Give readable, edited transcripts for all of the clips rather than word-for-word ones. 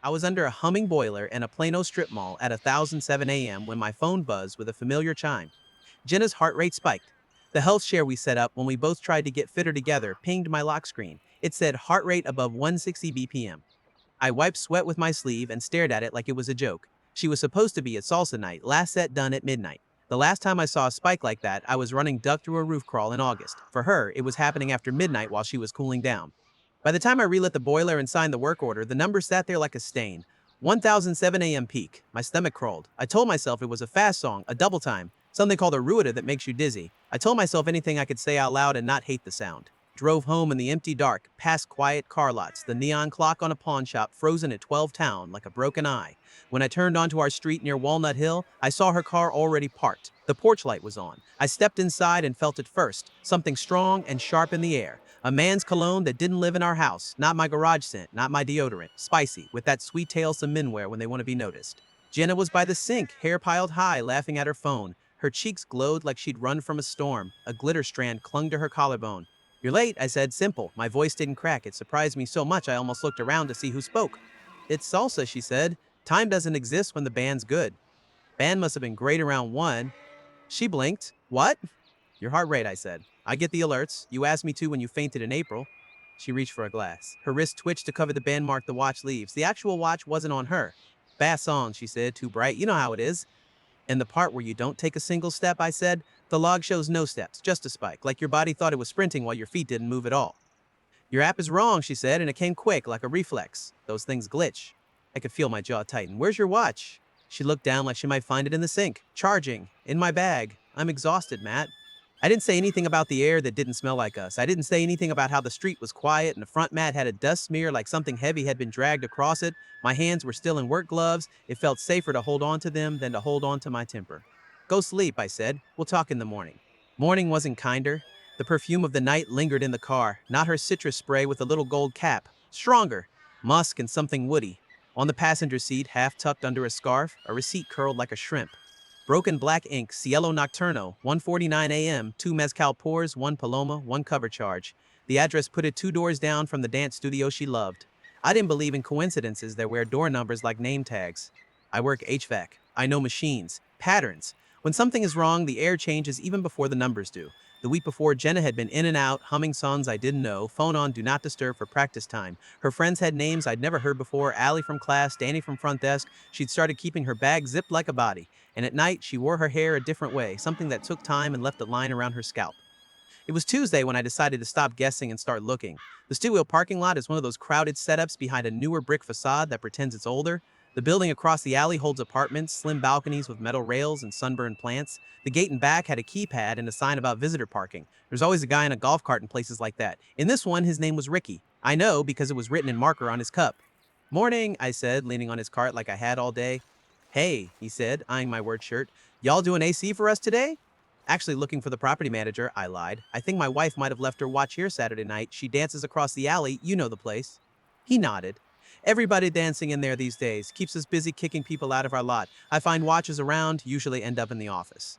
I was under a humming boiler in a Plano strip mall at 1007 a.m. when my phone buzzed with a familiar chime. Jenna's heart rate spiked. The health share we set up when we both tried to get fitter together pinged my lock screen. It said heart rate above 160 BPM. I wiped sweat with my sleeve and stared at it like it was a joke. She was supposed to be at salsa night, last set done at midnight. The last time I saw a spike like that, I was running duck through a roof crawl in August. For her, it was happening after midnight while she was cooling down. By the time I relit the boiler and signed the work order, the number sat there like a stain. 1007 a.m. peak. My stomach crawled. I told myself it was a fast song, a double time, something called a ruida that makes you dizzy. I told myself anything I could say out loud and not hate the sound. Drove home in the empty dark, past quiet car lots, the neon clock on a pawn shop frozen at 12 town like a broken eye. When I turned onto our street near Walnut Hill, I saw her car already parked. The porch light was on. I stepped inside and felt it first, something strong and sharp in the air. A man's cologne that didn't live in our house, not my garage scent, not my deodorant, spicy, with that sweet tail some men wear when they want to be noticed. Jenna was by the sink, hair piled high, laughing at her phone. Her cheeks glowed like she'd run from a storm. A glitter strand clung to her collarbone. "You're late," I said, simple. My voice didn't crack. It surprised me so much I almost looked around to see who spoke. "It's salsa," she said. "Time doesn't exist when the band's good." "Band must have been great around 1. She blinked. "What?" "Your heart rate," I said. "I get the alerts. You asked me to when you fainted in April." She reached for a glass. Her wrist twitched to cover the band mark the watch leaves. The actual watch wasn't on her. "Fast song," she said, too bright. "You know how it is." "And the part where you don't take a single step," I said. "The log shows no steps, just a spike, like your body thought it was sprinting while your feet didn't move at all." "Your app is wrong," she said, and it came quick, like a reflex. Those things glitch. I could feel my jaw tighten. "Where's your watch?" She looked down like she might find it in the sink. "Charging. In my bag. I'm exhausted, Matt." I didn't say anything about the air that didn't smell like us. I didn't say anything about how the street was quiet and the front mat had a dust smear like something heavy had been dragged across it. My hands were still in work gloves. It felt safer to hold on to them than to hold on to my temper. "Go sleep," I said. "We'll talk in the morning." Morning wasn't kinder. The perfume of the night lingered in the car, not her citrus spray with a little gold cap. Stronger. Musk and something woody. On the passenger seat, half tucked under a scarf, a receipt curled like a shrimp. Broken black ink, Cielo Nocturno, 1:49 a.m., 2 mezcal pours, 1 Paloma, 1 cover charge. The address put it 2 doors down from the dance studio she loved. I didn't believe in coincidences that wear door numbers like name tags. I work HVAC. I know machines. Patterns. When something is wrong, the air changes even before the numbers do. The week before, Jenna had been in and out, humming songs I didn't know, phone on Do Not Disturb for practice time. Her friends had names I'd never heard before, Allie from class, Danny from front desk. She'd started keeping her bag zipped like a body. And at night, she wore her hair a different way, something that took time and left a line around her scalp. It was Tuesday when I decided to stop guessing and start looking. The Stillwell parking lot is one of those crowded setups behind a newer brick facade that pretends it's older. The building across the alley holds apartments, slim balconies with metal rails and sunburned plants. The gate in back had a keypad and a sign about visitor parking. There's always a guy in a golf cart in places like that. In this one, his name was Ricky. I know because it was written in marker on his cup. "Morning," I said, leaning on his cart like I had all day. "Hey," he said, eyeing my work shirt. "Y'all doing AC for us today?" "Actually looking for the property manager," I lied. "I think my wife might have left her watch here Saturday night. She dances across the alley. You know the place." He nodded. "Everybody dancing in there these days. Keeps us busy kicking people out of our lot. I find watches around, usually end up in the office."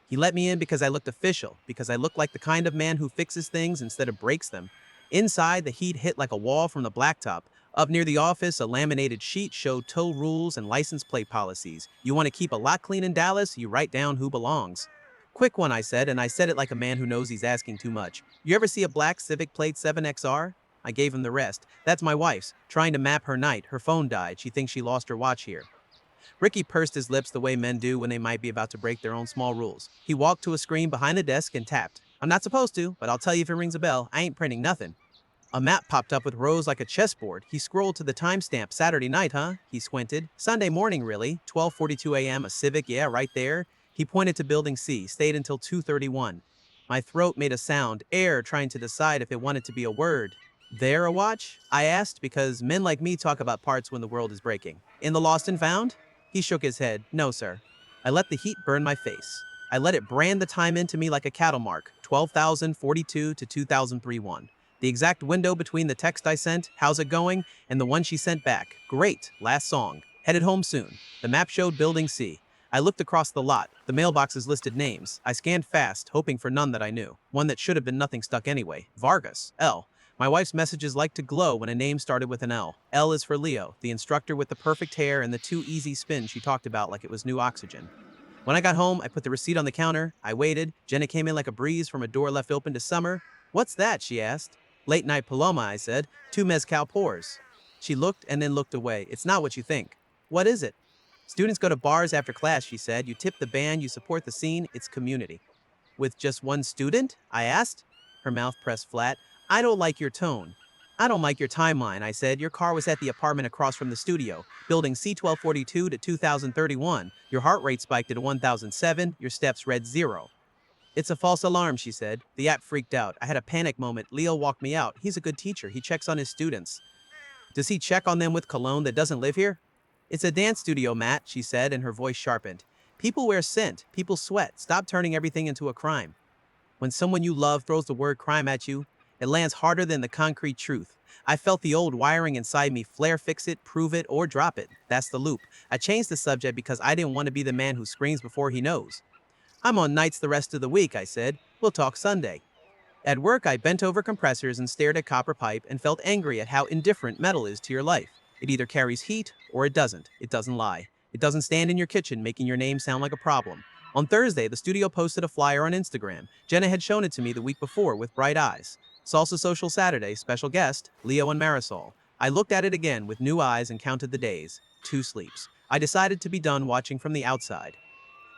He let me in because I looked official, because I looked like the kind of man who fixes things instead of breaks them. Inside, the heat hit like a wall from the blacktop. Up near the office, a laminated sheet showed tow rules and license plate policies. You want to keep a lot clean in Dallas, you write down who belongs. "Quick one," I said, and I said it like a man who knows he's asking too much. "You ever see a black Civic Plate 7XR? I gave him the rest. "That's my wife's. Trying to map her night. Her phone died. She thinks she lost her watch here." Ricky pursed his lips the way men do when they might be about to break their own small rules. He walked to a screen behind the desk and tapped. "I'm not supposed to, but I'll tell you if it rings a bell. I ain't printing nothing." A map popped up with rows like a chessboard. He scrolled to the timestamp. "Saturday night, huh?" He squinted. "Sunday morning, really. 12:42 a.m., a Civic, yeah, right there." He pointed to Building C, stayed until 2:31. My throat made a sound, air trying to decide if it wanted to be a word. "There a watch?" I asked, because men like me talk about parts when the world is breaking. "In the lost and found?" He shook his head. "No, sir." I let the heat burn my face. I let it brand the time into me like a cattle mark, 12,042 to 2003-1. The exact window between the text I sent, "How's it going?" and the one she sent back, "Great, last song. Headed home soon." The map showed Building C. I looked across the lot. The mailboxes listed names. I scanned fast, hoping for none that I knew. One that should have been nothing stuck anyway. Vargas. L. My wife's messages like to glow when a name started with an L. L is for Leo, the instructor with the perfect hair and the too easy spin she talked about like it was new oxygen. When I got home, I put the receipt on the counter. I waited. Jenna came in like a breeze from a door left open to summer. What's that? She asked. Late night Paloma, I said. 2 mezcal pours. She looked and then looked away. It's not what you think. What is it? Students go to bars after class, she said. You tip the band, you support the scene. It's community. With just one student? I asked. Her mouth pressed flat. I don't like your tone. I don't like your timeline, I said. Your car was at the apartment across from the studio, building C1242 to 2031. Your heart rate spiked to 1007, your steps read 0. It's a false alarm, she said. The app freaked out. I had a panic moment. Leo walked me out. He's a good teacher. He checks on his students. Does he check on them with cologne that doesn't live here? It's a dance studio, Matt, she said, and her voice sharpened. People wear scent. People sweat. Stop turning everything into a crime. When someone you love throws the word crime at you, it lands harder than the concrete truth. I felt the old wiring inside me flare, fix it, prove it, or drop it. That's the loop. I changed the subject because I didn't want to be the man who screams before he knows. I'm on nights the rest of the week, I said. We'll talk Sunday. At work, I bent over compressors and stared at copper pipe and felt angry at how indifferent metal is to your life. It either carries heat or it doesn't. It doesn't lie. It doesn't stand in your kitchen making your name sound like a problem. On Thursday, the studio posted a flyer on Instagram. Jenna had shown it to me the week before with bright eyes. Salsa Social Saturday, special guest, Leo and Marisol. I looked at it again with new eyes and counted the days. 2 sleeps. I decided to be done watching from the outside.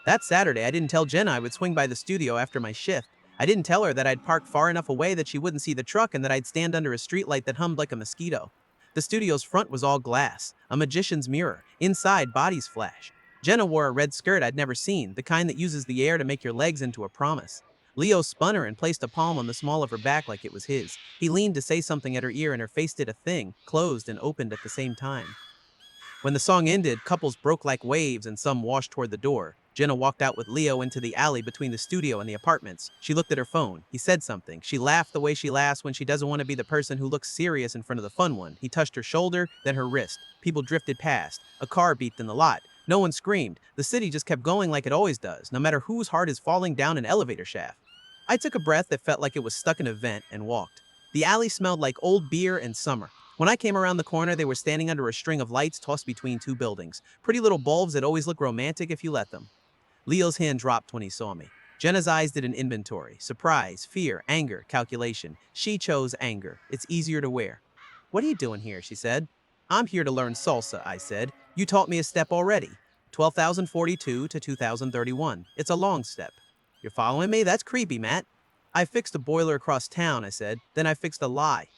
That Saturday, I didn't tell Jenna I would swing by the studio after my shift. I didn't tell her that I'd parked far enough away that she wouldn't see the truck and that I'd stand under a streetlight that hummed like a mosquito. The studio's front was all glass, a magician's mirror. Inside, bodies flash. Jenna wore a red skirt I'd never seen, the kind that uses the air to make your legs into a promise. Leo spun her and placed a palm on the small of her back like it was his. He leaned to say something at her ear and her face did a thing, closed and opened at the same time. When the song ended, couples broke like waves and some washed toward the door. Jenna walked out with Leo into the alley between the studio and the apartments. She looked at her phone. He said something. She laughed the way she laughs when she doesn't want to be the person who looks serious in front of the fun one. He touched her shoulder, then her wrist. People drifted past. A car beeped in the lot. No one screamed. The city just kept going like it always does, no matter whose heart is falling down an elevator shaft. I took a breath that felt like it was stuck in a vent and walked. The alley smelled like old beer and summer. When I came around the corner, they were standing under a string of lights tossed between 2 buildings. Pretty little bulbs that always look romantic if you let them. Leo's hand dropped when he saw me. Jenna's eyes did an inventory. Surprise, fear, anger, calculation. She chose anger. It's easier to wear. What are you doing here? She said. I'm here to learn salsa, I said. You taught me a step already. 12,042 to 2031. It's a long step. You're following me? That's creepy, Matt. I fixed a boiler across town, I said. Then I fixed a lie.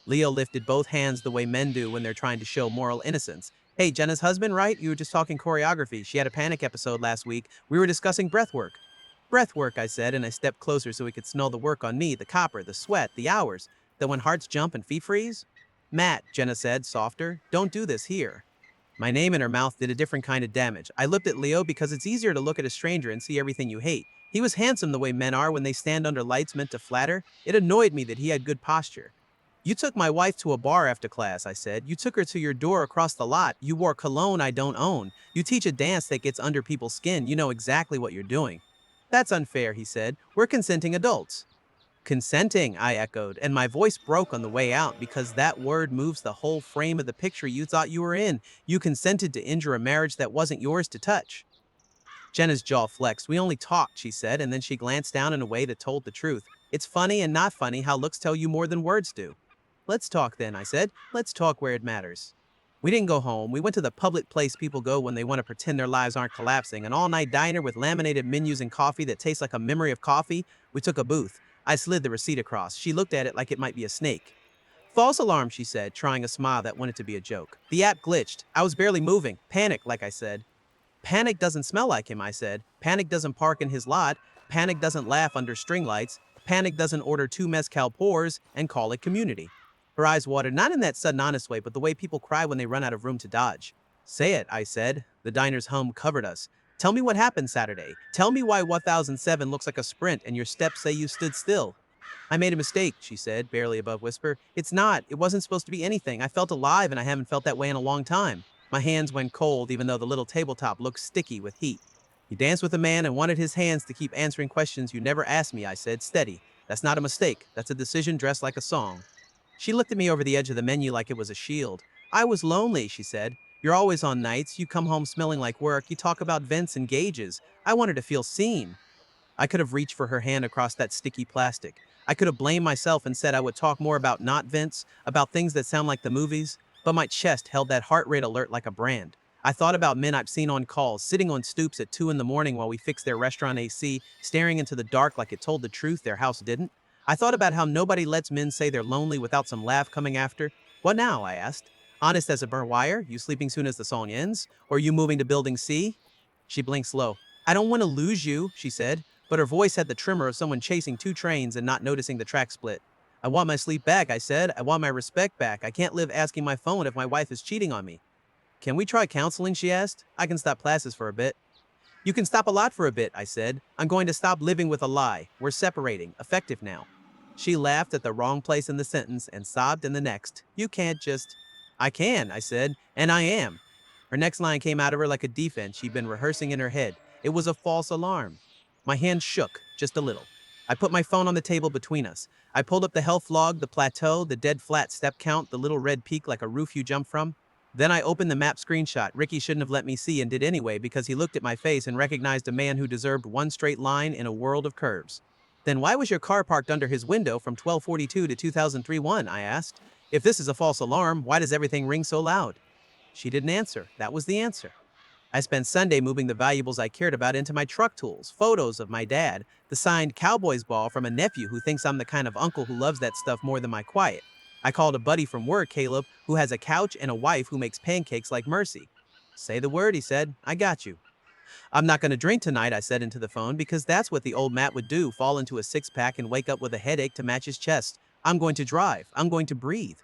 Leo lifted both hands the way men do when they're trying to show moral innocence. Hey, Jenna's husband, right? You were just talking choreography. She had a panic episode last week. We were discussing breath work. Breath work, I said, and I stepped closer so he could smell the work on me, the copper, the sweat, the hours. That when hearts jump and feet freeze? Matt, Jenna said, softer, don't do this here. My name in her mouth did a different kind of damage. I looked at Leo because it's easier to look at a stranger and see everything you hate. He was handsome the way men are when they stand under lights meant to flatter. It annoyed me that he had good posture. You took my wife to a bar after class, I said. You took her to your door across the lot. You wore cologne I don't own. You teach a dance that gets under people's skin. You know exactly what you're doing. That's unfair, he said. We're consenting adults. Consenting, I echoed, and my voice broke on the way out because that word moves the whole frame of the picture you thought you were in. You consented to injure a marriage that wasn't yours to touch. Jenna's jaw flexed. We only talked, she said, and then she glanced down in a way that told the truth. It's funny and not funny how looks tell you more than words do. Let's talk then, I said. Let's talk where it matters. We didn't go home. We went to the public place people go when they want to pretend their lives aren't collapsing, an all-night diner with laminated menus and coffee that tastes like a memory of coffee. We took a booth. I slid the receipt across. She looked at it like it might be a snake. False alarm, she said, trying a smile that wanted to be a joke. The app glitched. I was barely moving. Panic, like I said. Panic doesn't smell like him, I said. Panic doesn't park in his lot. Panic doesn't laugh under string lights. Panic doesn't order 2 mezcal pours and call it community. Her eyes watered, not in that sudden honest way, but the way people cry when they run out of room to dodge. Say it, I said. The diner's hum covered us. Tell me what happened Saturday. Tell me why 1007 looks like a sprint and your steps say you stood still. I made a mistake, she said, barely above whisper. It's not. It wasn't supposed to be anything. I felt alive and I haven't felt that way in a long time. My hands went cold even though the little tabletop looked sticky with heat. You danced with a man and wanted his hands to keep answering questions you never asked me, I said, steady. That's not a mistake. That's a decision dressed like a song. She looked at me over the edge of the menu like it was a shield. I was lonely, she said. You're always on nights. You come home smelling like work. You talk about vents and gauges. I wanted to feel seen. I could have reached for her hand across that sticky plastic. I could have blamed myself and said I would talk more about not vents, about things that sound like the movies, but my chest held that heart rate alert like a brand. I thought about men I've seen on calls, sitting on stoops at 2 in the morning while we fixed their restaurant AC, staring into the dark like it told the truth their house didn't. I thought about how nobody lets men say they're lonely without some laugh coming after. What now? I asked. Honest as a burnt wire? You sleeping soon as the song ends? Or you moving to building C? She blinked slow. I don't want to lose you, she said, but her voice had the tremor of someone chasing two trains and not noticing the track split. I want my sleep back, I said. I want my respect back. I can't live asking my phone if my wife is cheating on me. Can we try counseling? She asked. I can stop classes for a bit. You can stop a lot for a bit, I said. I'm going to stop living with a lie. We're separating, effective now. She laughed at the wrong place in the sentence and sobbed in the next. You can't just. I can, I said, and I am. Her next line came out of her like a defense she'd been rehearsing in her head. It was a false alarm. My hand shook, just a little. I put my phone on the table between us. I pulled up the health log, the plateau, the dead flat step count, the little red peak like a roof you jump from. Then I opened the map screenshot Ricky shouldn't have let me see and did anyway because he looked at my face and recognized a man who deserved one straight line in a world of curves. Then why was your car parked under his window from 1242 to 2003-1? I asked. If this is a false alarm, why does everything ring so loud? She didn't answer. That was the answer. I spent Sunday moving the valuables I cared about into my truck tools, photos of my dad, the signed Cowboys ball from a nephew who thinks I'm the kind of uncle who loves that stuff more than my quiet. I called a buddy from work, Caleb, who has a couch and a wife who makes pancakes like Mercy. Say the word, he said. I got you. I'm not going to drink tonight, I said into the phone, because that's what the old Matt would do, fall into a six-pack and wake up with a headache to match his chest. I'm going to drive. I'm going to breathe.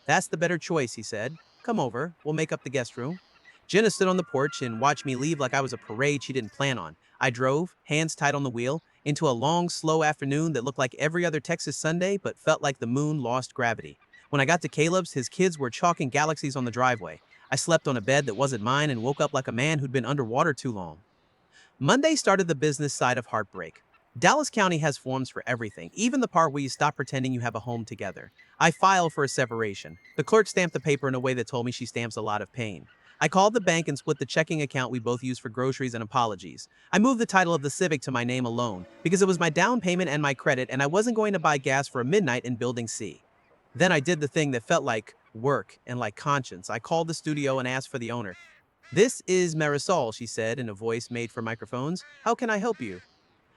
That's the better choice, he said. Come over. We'll make up the guest room. Jenna stood on the porch and watched me leave like I was a parade she didn't plan on. I drove, hands tight on the wheel, into a long, slow afternoon that looked like every other Texas Sunday but felt like the moon lost gravity. When I got to Caleb's, his kids were chalking galaxies on the driveway. I slept on a bed that wasn't mine and woke up like a man who'd been underwater too long. Monday started the business side of heartbreak. Dallas County has forms for everything, even the part where you stop pretending you have a home together. I filed for a separation. The clerk stamped the paper in a way that told me she stamps a lot of pain. I called the bank and split the checking account we both use for groceries and apologies. I moved the title of the Civic to my name alone because it was my down payment and my credit, and I wasn't going to buy gas for a midnight in Building C. Then I did the thing that felt like work and like conscience. I called the studio and asked for the owner. This is Marisol, she said in a voice made for microphones. How can I help you?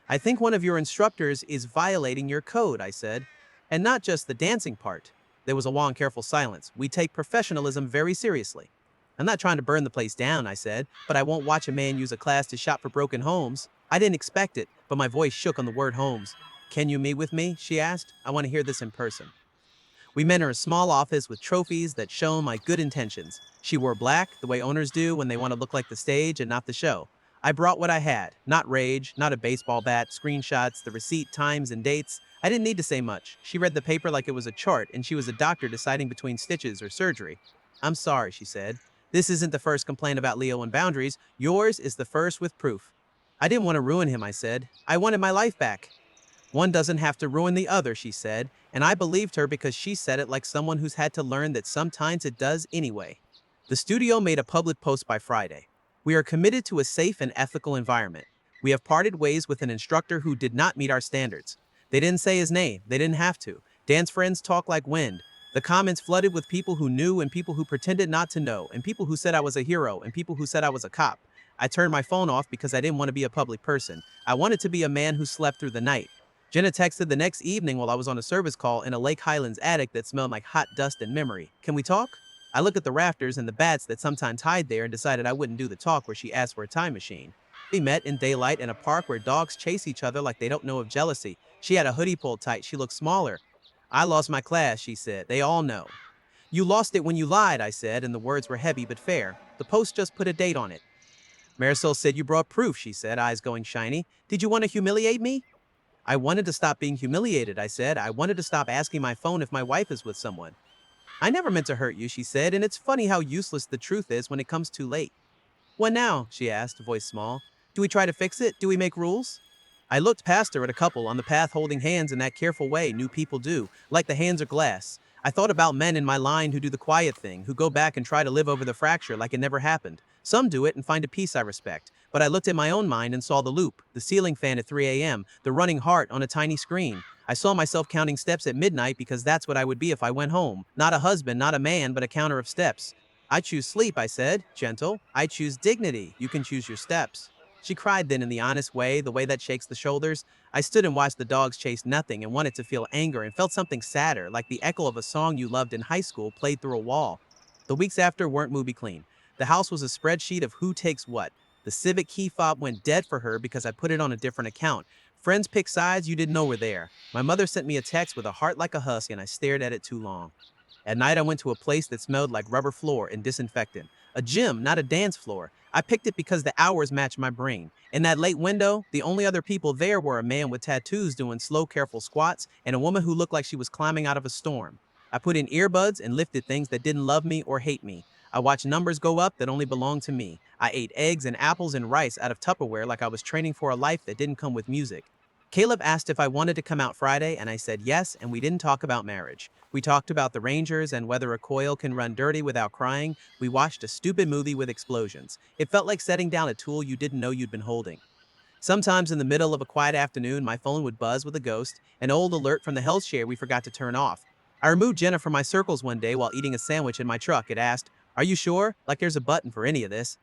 I think one of your instructors is violating your code, I said. And not just the dancing part. There was a long, careful silence. We take professionalism very seriously. I'm not trying to burn the place down, I said, but I won't watch a man use a class to shop for broken homes. I didn't expect it, but my voice shook on the word homes. Can you meet with me? She asked. I want to hear this in person. We met in a small office with trophies that shone my good intentions. She wore black, the way owners do when they want to look like the stage and not the show. I brought what I had, not rage, not a baseball bat, screenshots, the receipt, times, and dates. I didn't need to say much. She read the paper like it was a chart, and she was a doctor deciding between stitches or surgery. I'm sorry, she said. This isn't the first complaint about Leo and boundaries. Yours is the first with proof. I didn't want to ruin him, I said. I wanted my life back. One doesn't have to ruin the other, she said, and I believed her because she said it like someone who's had to learn that sometimes it does anyway. The studio made a public post by Friday. We are committed to a safe and ethical environment. We have parted ways with an instructor who did not meet our standards. They didn't say his name. They didn't have to. Dance friends talk like wind. The comments flooded with people who knew and people who pretended not to know and people who said I was a hero and people who said I was a cop. I turned my phone off because I didn't want to be a public person. I wanted to be a man who slept through the night. Jenna texted the next evening while I was on a service call in a Lake Highlands attic that smelled like hot dust and memory. Can we talk? I looked at the rafters and the bats that sometimes hide there and decided I wouldn't do the talk where she asked for a time machine. We met in daylight in a park where dogs chase each other like they don't know of jealousy. She had a hoodie pulled tight. She looked smaller. I lost my class, she said. They all know. You lost it when you lied, I said, and the words were heavy but fair. The post just put a date on it. Marisol said you brought proof, she said, eyes going shiny. Did you want to humiliate me? I wanted to stop being humiliated, I said. I wanted to stop asking my phone if my wife is with someone. I never meant to hurt you, she said, and it's funny how useless the truth is when it comes too late. What now? She asked, voice small. Do we try to fix it? Do we make rules? I looked past her at a couple on the path holding hands in that careful way new people do, like the hands are glass. I thought about men in my line who do the quiet thing, who go back and try to live over the fracture like it never happened. Some do it and find a peace I respect. But I looked at my own mind and saw the loop, the ceiling fan at 3 a.m., the running heart on a tiny screen. I saw myself counting steps at midnight because that's what I would be if I went home. Not a husband, not a man, but a counter of steps. I choose sleep, I said, gentle. I choose dignity. You can choose your steps. She cried then in the honest way, the way that shakes the shoulders. I stood and watched the dogs chase nothing and wanted to feel anger and felt something sadder, like the echo of a song you loved in high school played through a wall. The weeks after weren't movie clean. The house was a spreadsheet of who takes what. The civic key fob went dead for her because I put it on a different account. Friends pick sides you didn't know were there. My mother sent me a text with a heart like a husk and I stared at it too long. At night, I went to a place that smelled like rubber floor and disinfectant. A gym, not a dance floor. I picked it because the hours matched my brain. In that late window, the only other people there were a man with tattoos doing slow, careful squats and a woman who looked like she was climbing out of a storm. I put in earbuds and lifted things that didn't love me or hate me. I watched numbers go up that only belonged to me. I ate eggs and apples and rice out of Tupperware like I was training for a life that didn't come with music. Caleb asked if I wanted to come out Friday, and I said yes, and we didn't talk about marriage. We talked about the Rangers and whether a coil can run dirty without crying. We watched a stupid movie with explosions. It felt like setting down a tool you didn't know you'd been holding. Sometimes in the middle of a quiet afternoon, my phone would buzz with a ghost, an old alert from the health share we forgot to turn off. I removed Jenna from my circles one day while eating a sandwich in my truck. It asked, "Are you sure? Like there's a button for any of this."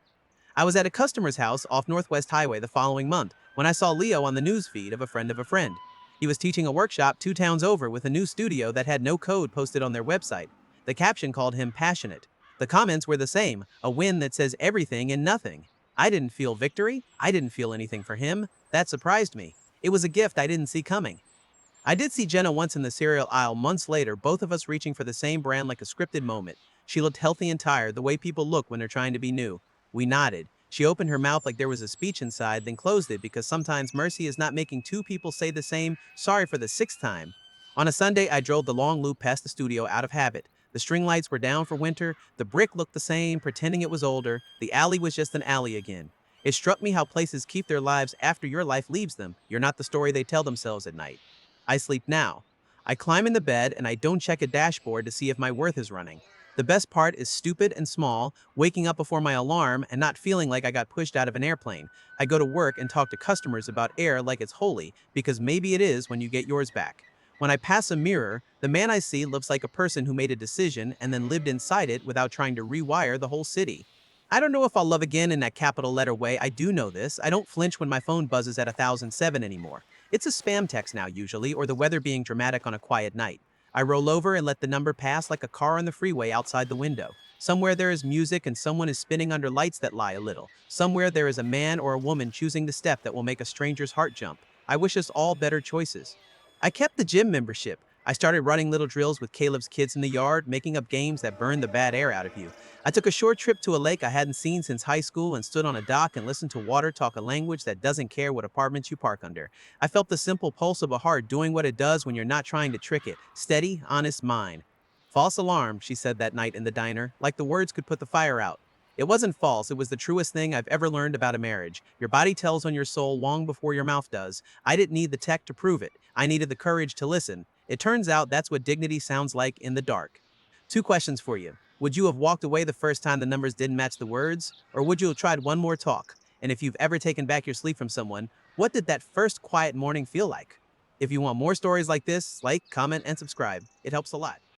I was at a customer's house off Northwest Highway the following month when I saw Leo on the news feed of a friend of a friend. He was teaching a workshop 2 towns over with a new studio that had no code posted on their website. The caption called him passionate. The comments were the same, a win that says everything and nothing. I didn't feel victory. I didn't feel anything for him. That surprised me. It was a gift I didn't see coming. I did see Jenna once in the cereal aisle months later, both of us reaching for the same brand like a scripted moment. She looked healthy and tired, the way people look when they're trying to be new. We nodded. She opened her mouth like there was a speech inside, then closed it because sometimes mercy is not making two people say the same sorry for the sixth time. On a Sunday, I drove the long loop past the studio out of habit. The string lights were down for winter, the brick looked the same, pretending it was older, the alley was just an alley again. It struck me how places keep their lives after your life leaves them. You're not the story they tell themselves at night. I sleep now. I climb in the bed and I don't check a dashboard to see if my worth is running. The best part is stupid and small, waking up before my alarm and not feeling like I got pushed out of an airplane. I go to work and talk to customers about air like it's holy, because maybe it is when you get yours back. When I pass a mirror, the man I see looks like a person who made a decision and then lived inside it without trying to rewire the whole city. I don't know if I'll love again in that capital letter way. I do know this. I don't flinch when my phone buzzes at 1007 anymore. It's a spam text now usually, or the weather being dramatic on a quiet night. I roll over and let the number pass like a car on the freeway outside the window. Somewhere there is music and someone is spinning under lights that lie a little. Somewhere there is a man or a woman choosing the step that will make a stranger's heart jump. I wish us all better choices. I kept the gym membership. I started running little drills with Caleb's kids in the yard, making up games that burn the bad air out of you. I took a short trip to a lake I hadn't seen since high school and stood on a dock and listened to water talk a language that doesn't care what apartments you park under. I felt the simple pulse of a heart doing what it does when you're not trying to trick it. Steady, honest mind. False alarm, she said that night in the diner, like the words could put the fire out. It wasn't false, it was the truest thing I've ever learned about a marriage. Your body tells on your soul long before your mouth does. I didn't need the tech to prove it. I needed the courage to listen. It turns out that's what dignity sounds like in the dark. Two questions for you. Would you have walked away the first time the numbers didn't match the words? Or would you have tried one more talk? And if you've ever taken back your sleep from someone, what did that first quiet morning feel like? If you want more stories like this, like, comment, and subscribe. It helps a lot.